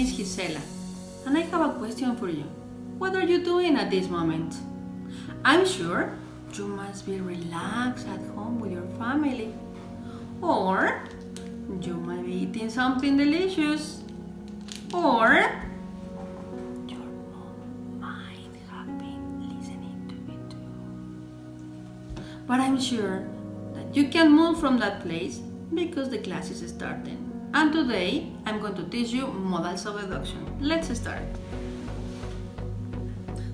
is Gisela, and I have a question for you. What are you doing at this moment? I'm sure you must be relaxed at home with your family. Or you might be eating something delicious. Or your mom might have been listening to it too. But I'm sure that you can move from that place because the class is starting. And today I'm going to teach you modals of deduction. Let's start.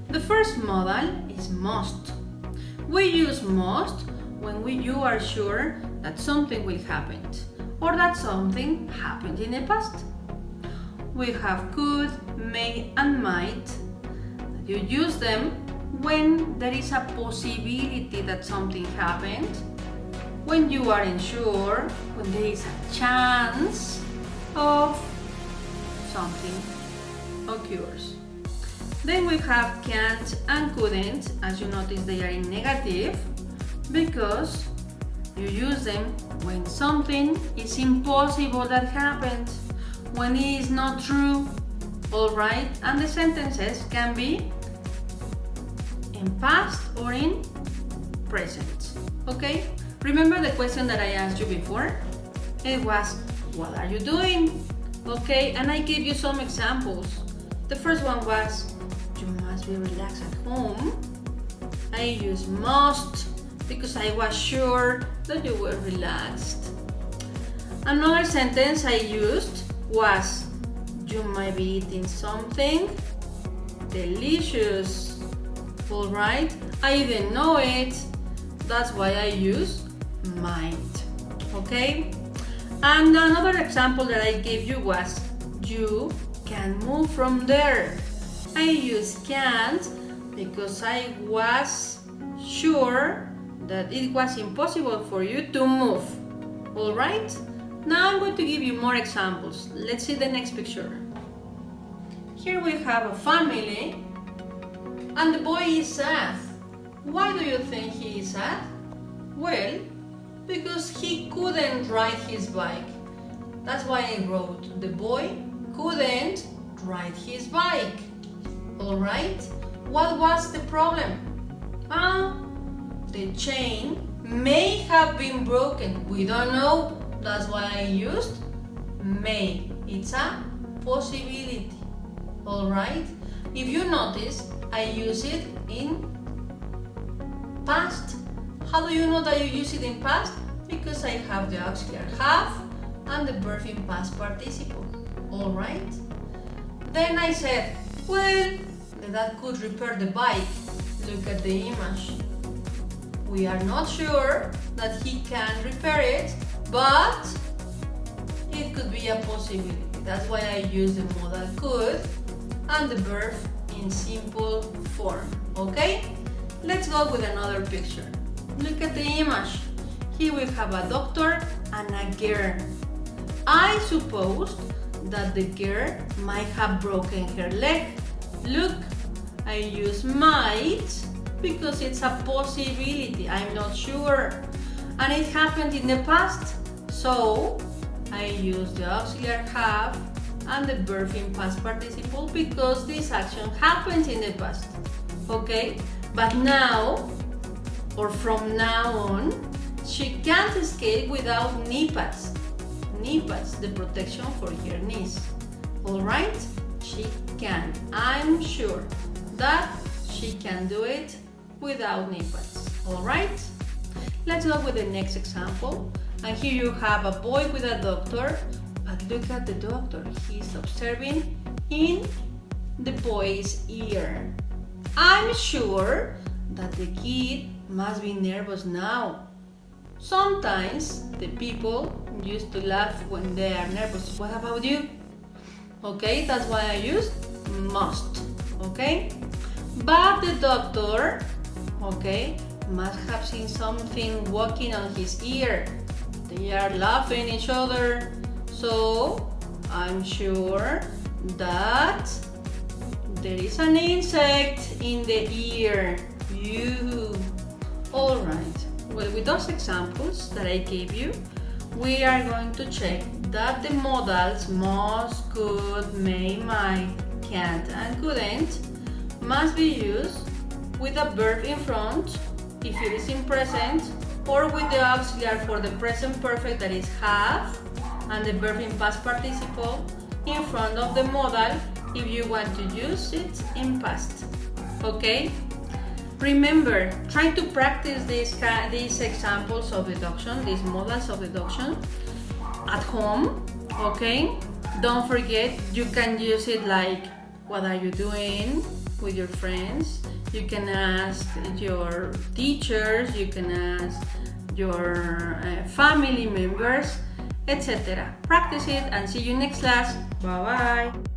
The first modal is must. We use must when you are sure that something will happen or that something happened in the past. We have could, may, and might. You use them when there is a possibility that something happened, when you aren't sure, when there is a chance of something occurs. Then we have can't and couldn't. As you notice, they are in negative because you use them when something is impossible that happened, when it is not true, alright? And the sentences can be in past or in present, okay? Remember the question that I asked you before? It was, what are you doing? Okay, and I gave you some examples. The first one was, you must be relaxed at home. I used must because I was sure that you were relaxed. Another sentence I used was, you might be eating something delicious. Alright, I didn't know it, that's why I use might. Okay? And another example that I gave you was, you can move from there. I used can't because I was sure that it was impossible for you to move. Alright? Now I'm going to give you more examples. Let's see the next picture. Here we have a family and the boy is sad. Why do you think he is sad? Well, because he couldn't ride his bike. That's why I wrote, the boy couldn't ride his bike. Alright? What was the problem? The chain may have been broken. We don't know. That's why I used may. It's a possibility. Alright? If you notice, I use it in past. How do you know that you use it in past? Because I have the auxiliary have and the verb in past participle. Alright? Then I said, well, the dad could repair the bike. Look at the image. We are not sure that he can repair it, but it could be a possibility. That's why I use the modal could and the verb in simple form. Okay? Let's go with another picture. Look at the image. Here we have a doctor and a girl. I supposed that the girl might have broken her leg. Look, I use might because it's a possibility. I'm not sure. And it happened in the past. So I use the auxiliary have and the verb in past participle because this action happened in the past. Okay? But now, or from now on, she can't escape without knee pads. Knee pads, the protection for her knees. Alright? She can. I'm sure that she can do it without knee pads. Alright? Let's go with the next example. And here you have a boy with a doctor, but look at the doctor. He's observing in the boy's ear. I'm sure that the kid must be nervous now. Sometimes the people used to laugh when they are nervous. What about you? Okay, that's why I used must. Okay? But the doctor, okay, must have seen something walking on his ear. They are laughing each other. So I'm sure that there is an insect in the ear. You. Alright. Well, with those examples that I gave you, we are going to check that the modals must, could, may, might, can't, and couldn't must be used with a verb in front if it is in present, or with the auxiliary for the present perfect, that is have, and the verb in past participle in front of the modal if you want to use it in past. Okay? Remember, try to practice these examples of deduction, these modals of deduction at home. Okay? Don't forget, you can use it like, what are you doing with your friends? You can ask your teachers, you can ask your family members, etc. Practice it and see you next class. Bye bye.